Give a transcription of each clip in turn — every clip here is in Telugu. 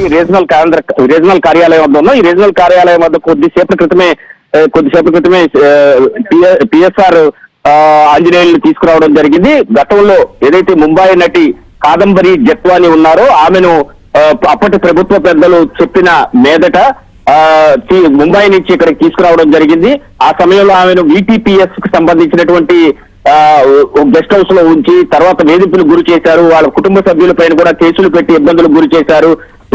రీజనల్ కార్యాలయం వద్ద ఉన్నాం. ఈ రీజనల్ కార్యాలయం వద్ద కొద్దిసేపటి క్రితమే పిఎస్ఆర్ ఆంజనేయులను తీసుకురావడం జరిగింది. గతంలో ఏదైతే ముంబై నటి కాదంబరి జత్వాని ఉన్నారో ఆమెను అప్పటి ప్రభుత్వ పెద్దలు చెప్పిన మీదట ముంబై నుంచి ఇక్కడికి తీసుకురావడం జరిగింది. ఆ సమయంలో ఆమెను VTPS కు సంబంధించినటువంటి గెస్ట్ హౌస్ లో ఉంచి తర్వాత వేధింపులకు గురి చేశారు. వాళ్ళ కుటుంబ సభ్యులపైన కూడా కేసులు పెట్టి ఇబ్బందులకు గురి చేశారు.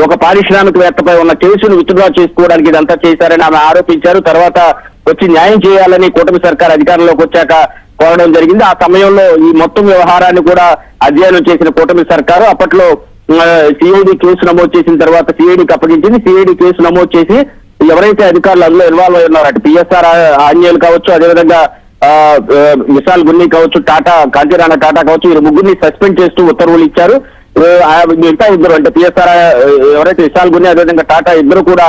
ఒక పారిశ్రామికవేత్తపై ఉన్న కేసును విత్డ్రా చేసుకోవడానికి ఇదంతా చేశారని ఆమె ఆరోపించారు. తర్వాత వచ్చి న్యాయం చేయాలని కూటమి సర్కార్ అధికారంలోకి వచ్చాక కోరడం జరిగింది. ఆ సమయంలో ఈ మొత్తం వ్యవహారాన్ని కూడా అధ్యయనం చేసిన కూటమి సర్కారు అప్పట్లో సిఐడి కేసు నమోదు చేసిన తర్వాత సిఐడికి అప్పగించింది. సిఐడి కేసు నమోదు చేసి ఎవరైతే అధికారులు అందులో ఇన్వాల్వ్ అయి ఉన్నారో అటు పిఎస్ఆర్ ఆంజనేయులు కావచ్చు, అదేవిధంగా విశాల్ గున్ని కావచ్చు, కాంతిరాణ టాటా కావచ్చు, వీరు ముగ్గురిని సస్పెండ్ చేస్తూ ఉత్తర్వులు ఇచ్చారు. మిగతా ఇద్దరు అంటే పిఎస్ఆర్ ఎవరైతే విశాల్ గున్ని అదేవిధంగా టాటా ఇద్దరు కూడా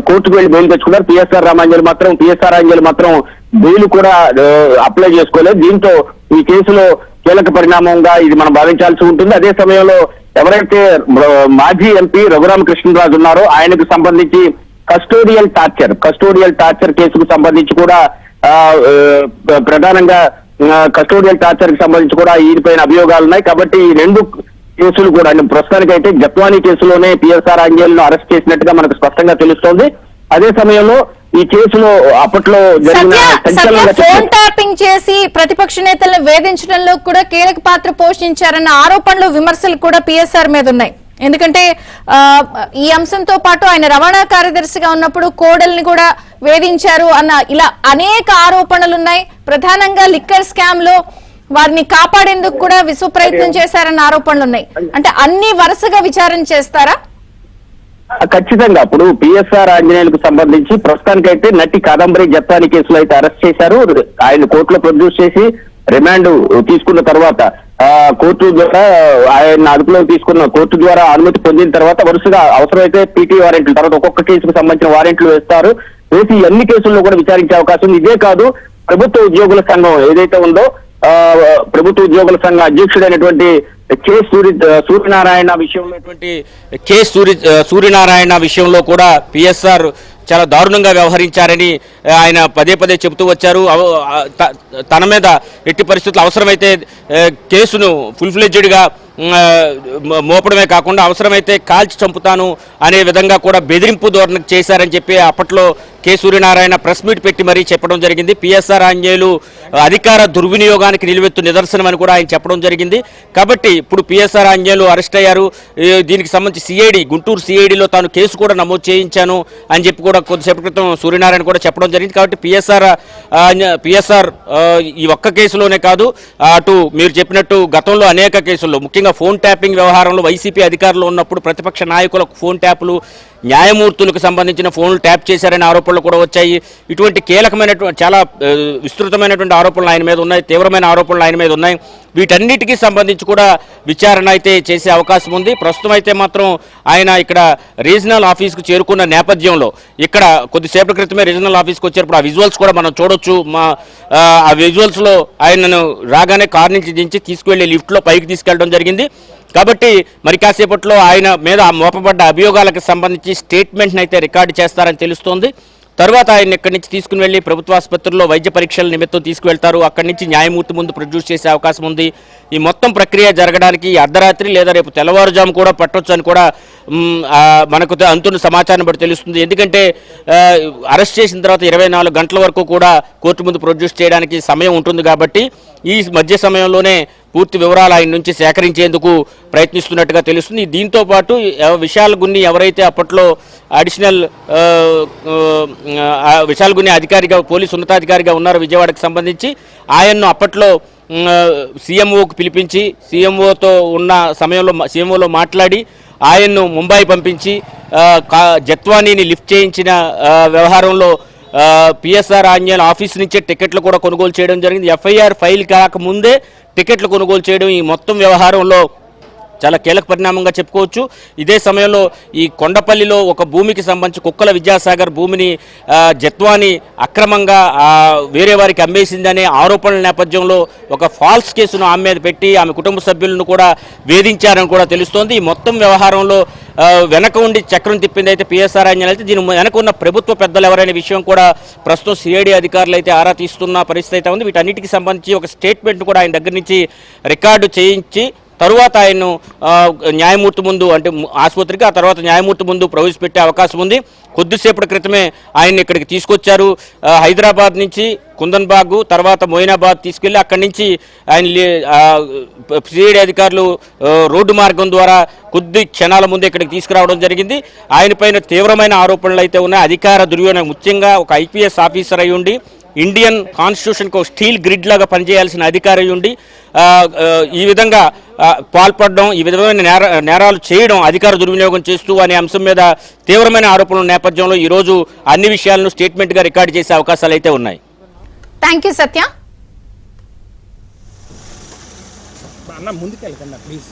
కోర్టుకు వెళ్లి బెయిల్ తెచ్చుకున్నారు. పిఎస్ఆర్ ఆంజనేయులు మాత్రం బెయిల్ కూడా అప్లై చేసుకోలేదు. దీంతో ఈ కేసులో కీలక పరిణామంగా ఇది మనం భావించాల్సి ఉంటుంది. అదే సమయంలో ఎవరైతే మాజీ ఎంపీ రఘురామకృష్ణరాజు ఉన్నారో ఆయనకు సంబంధించి కస్టోడియల్ టార్చర్ కేసుకు సంబంధించి కూడా ప్రధానంగా కస్టోడియల్ టార్చర్ కి సంబంధించి కూడా ఈయనపైన అభియోగాలు ఉన్నాయి. కాబట్టి ఈ రెండు కేసులు కూడా ప్రస్తుతానికైతే జత్వానీ కేసులోనే పిఎస్ఆర్ ఆంజనేయులను అరెస్ట్ చేసినట్టుగా మనకు స్పష్టంగా తెలుస్తోంది. అదే సమయంలో ఈ కేసులో అప్పట్లో ఫోన్ ట్యాపింగ్ చేసి ప్రతిపక్ష నేతలను వేధించడంలో కూడా కీలక పాత్ర పోషించారన్న ఆరోపణలు విమర్శలు కూడా పిఎస్ఆర్ మీద ఉన్నాయి. ఎందుకంటే ఈ అంశంతో పాటు ఆయన రవాణా కార్యదర్శిగా ఉన్నప్పుడు కోడల్ని కూడా వేధించారు అన్న ఇలా అనేక ఆరోపణలున్నాయి. ప్రధానంగా లిక్కర్ స్కామ్ లో వారిని కాపాడేందుకు కూడా విశ్వ ప్రయత్నం చేశారన్న ఆరోపణలున్నాయి. అంటే అన్ని వరుసగా విచారణ చేస్తారా? ఖచ్చితంగా. ఇప్పుడు పిఎస్ఆర్ ఆంజనేయులకు సంబంధించి ప్రస్తుతానికైతే నటి కాదంబరి జత్వాని కేసులో అయితే అరెస్ట్ చేశారు. ఆయన కోర్టులో ప్రొడ్యూస్ చేసి రిమాండ్ తీసుకున్న తర్వాత కోర్టు ద్వారా ఆయన అదుపులోకి తీసుకున్న కోర్టు ద్వారా అనుమతి పొందిన తర్వాత వరుసగా అవసరమైతే PT వారెంట్లు తర్వాత ఒక్కొక్క కేసుకు సంబంధించిన వారెంట్లు వేస్తారు. వేసి అన్ని కేసుల్లో కూడా విచారించే అవకాశం ఉంది. ఇదే కాదు, ప్రభుత్వ ఉద్యోగుల సంఘం ఏదైతే ఉందో ప్రభుత్వ ఉద్యోగుల సంఘ అధ్యక్షుడైనటువంటి సూర్యనారాయణ విషయంలో కూడా పిఎస్ఆర్ చాలా దారుణంగా వ్యవహరించారని ఆయన పదే చెబుతూ వచ్చారు. తన మీద ఎట్టి పరిస్థితుల్లో అవసరమైతే కేసును ఫుల్ ఫ్లెడ్జ్డ్గా మోపడమే కాకుండా అవసరమైతే కాల్చి చంపుతాను అనే విధంగా కూడా బెదిరింపు ధోరణి చేశారని చెప్పి అప్పట్లో సూర్యనారాయణ ప్రెస్ మీట్ పెట్టి మరీ చెప్పడం జరిగింది. పిఎస్ఆర్ ఆంజనేయులు అధికార దుర్వినియోగానికి నిలువెత్తు నిదర్శనం అని కూడా ఆయన చెప్పడం జరిగింది. కాబట్టి ఇప్పుడు పిఎస్ఆర్ ఆంజనేయులు అరెస్ట్ అయ్యారు. దీనికి సంబంధించి గుంటూరు సిఐడిలో తాను కేసు కూడా నమోదు చేయించాను అని చెప్పి కూడా కొద్దిసేపటి క్రితం సూర్యనారాయణ కూడా చెప్పడం జరిగింది. కాబట్టి పిఎస్ఆర్ ఈ ఒక్క కేసులోనే కాదు, అటు మీరు చెప్పినట్టు గతంలో అనేక కేసుల్లో ముఖ్యంగా ఫోన్ ట్యాపింగ్ వ్యవహారంలో వైసీపీ అధికారులు ఉన్నప్పుడు ప్రతిపక్ష నాయకులకు ఫోన్ ట్యాపులు, న్యాయమూర్తులకు సంబంధించిన ఫోన్లు ట్యాప్ చేశారనే ఆరోపణలు కూడా వచ్చాయి. ఇటువంటి కీలకమైనటువంటి చాలా విస్తృతమైనటువంటి ఆరోపణలు ఆయన మీద ఉన్నాయి, తీవ్రమైన ఆరోపణలు ఆయన మీద ఉన్నాయి. వీటన్నిటికీ సంబంధించి కూడా విచారణ అయితే చేసే అవకాశం ఉంది. ప్రస్తుతం అయితే మాత్రం ఆయన ఇక్కడ రీజనల్ ఆఫీస్కు చేరుకున్న నేపథ్యంలో ఇక్కడ కొద్దిసేపటి క్రితమే రీజనల్ ఆఫీస్కి వచ్చేటప్పుడు ఆ విజువల్స్ కూడా మనం చూడొచ్చు. ఆ విజువల్స్లో ఆయనను రాగానే కారు నుంచి దించి తీసుకువెళ్ళి లిఫ్ట్లో పైకి తీసుకెళ్ళడం జరిగింది. కాబట్టి మరి కాసేపట్లో ఆయన మీద మోపబడ్డ అభియోగాలకు సంబంధించి స్టేట్మెంట్ని అయితే రికార్డు చేస్తారని తెలుస్తోంది. తర్వాత ఆయన ఇక్కడి నుంచి తీసుకుని వెళ్ళి ప్రభుత్వ ఆసుపత్రుల్లో వైద్య పరీక్షల నిమిత్తం తీసుకువెళ్తారు. అక్కడి నుంచి న్యాయమూర్తి ముందు ప్రొడ్యూస్ చేసే అవకాశం ఉంది. ఈ మొత్తం ప్రక్రియ జరగడానికి అర్ధరాత్రి లేదా రేపు తెల్లవారుజాము కూడా పట్టొచ్చు అని కూడా మనకు అంతున్న సమాచారం బట్టి తెలుస్తుంది. ఎందుకంటే అరెస్ట్ చేసిన తర్వాత 24 గంటల వరకు కూడా కోర్టు ముందు ప్రొడ్యూస్ చేయడానికి సమయం ఉంటుంది. కాబట్టి ఈ మధ్య సమయంలోనే పూర్తి వివరాలు ఆయన నుంచి సేకరించేందుకు ప్రయత్నిస్తున్నట్టుగా తెలుస్తుంది. దీంతో పాటు విశాల్ గున్ని ఎవరైతే అప్పట్లో అడిషనల్ విశాల్ గున్ని అధికారిగా పోలీసు ఉన్నతాధికారిగా ఉన్నారో విజయవాడకు సంబంధించి ఆయన్ను అప్పట్లో సీఎంఓకు పిలిపించి సీఎంఓతో ఉన్న సమయంలో సీఎంఓలో మాట్లాడి ఆయన్ను ముంబై పంపించి జత్వానీని లిఫ్ట్ చేయించిన వ్యవహారంలో పిఎస్ఆర్ ఆంజనేయుల ఆఫీస్ నుంచే టికెట్లు కూడా కొనుగోలు చేయడం జరిగింది. FIR ఫైల్ కాకముందే టికెట్లు కొనుగోలు చేయడం ఈ మొత్తం వ్యవహారంలో చాలా కీలక పరిణామంగా చెప్పుకోవచ్చు. ఇదే సమయంలో ఈ కొండపల్లిలో ఒక భూమికి సంబంధించి కుక్కల విద్యాసాగర్ భూమిని జత్వాని అక్రమంగా వేరే వారికి అమ్మేసిందనే ఆరోపణల నేపథ్యంలో ఒక ఫాల్స్ కేసును ఆమె మీద పెట్టి ఆమె కుటుంబ సభ్యులను కూడా వేధించారని కూడా తెలుస్తోంది. ఈ మొత్తం వ్యవహారంలో వెనక ఉండి చక్రం తిప్పింది అయితే పిఎస్ఆర్ అంజన్ అయితే దీని వెనక ఉన్న ప్రభుత్వ పెద్దలు ఎవరైన విషయం కూడా ప్రస్తుతం సిఐడి అధికారులు అయితే ఆరా తీస్తున్న పరిస్థితి అయితే ఉంది. వీటన్నిటికీ సంబంధించి ఒక స్టేట్మెంట్ కూడా ఆయన దగ్గర నుంచి రికార్డు చేయించి తరువాత ఆయన్ను న్యాయమూర్తి ముందు అంటే ఆసుపత్రికి ఆ తర్వాత న్యాయమూర్తి ముందు ప్రవేశపెట్టే అవకాశం ఉంది. కొద్దిసేపటి క్రితమే ఆయన్ని ఇక్కడికి తీసుకొచ్చారు. హైదరాబాద్ నుంచి కుందన్బాగ్ తర్వాత మొయినాబాద్ తీసుకెళ్లి అక్కడి నుంచి ఆయన సిఐడి అధికారులు రోడ్డు మార్గం ద్వారా కొద్ది క్షణాల ముందు ఇక్కడికి తీసుకురావడం జరిగింది. ఆయన పైన తీవ్రమైన ఆరోపణలు అయితే ఉన్నాయి. అధికార దుర్వినియోగం, ముఖ్యంగా ఒక ఐపీఎస్ ఆఫీసర్ అయి ఉండి ఇండియన్ కాన్స్టిట్యూషన్కి ఒక స్టీల్ గ్రిడ్ లాగా పనిచేయాల్సిన అధికారి ఉండి ఈ విధంగా పాల్పడడం, ఈ విధమైన నేరాలు చేయడం, అధికార దుర్వినియోగం చేస్తూ అనే అంశం మీద తీవ్రమైన ఆరోపణల నేపథ్యంలో ఈరోజు అన్ని విషయాలను స్టేట్మెంట్గా రికార్డు చేసే అవకాశాలు అయితే ఉన్నాయి. థ్యాంక్ యూ సత్య. అన్న ముందుకెళ్ళకండి ప్లీజ్.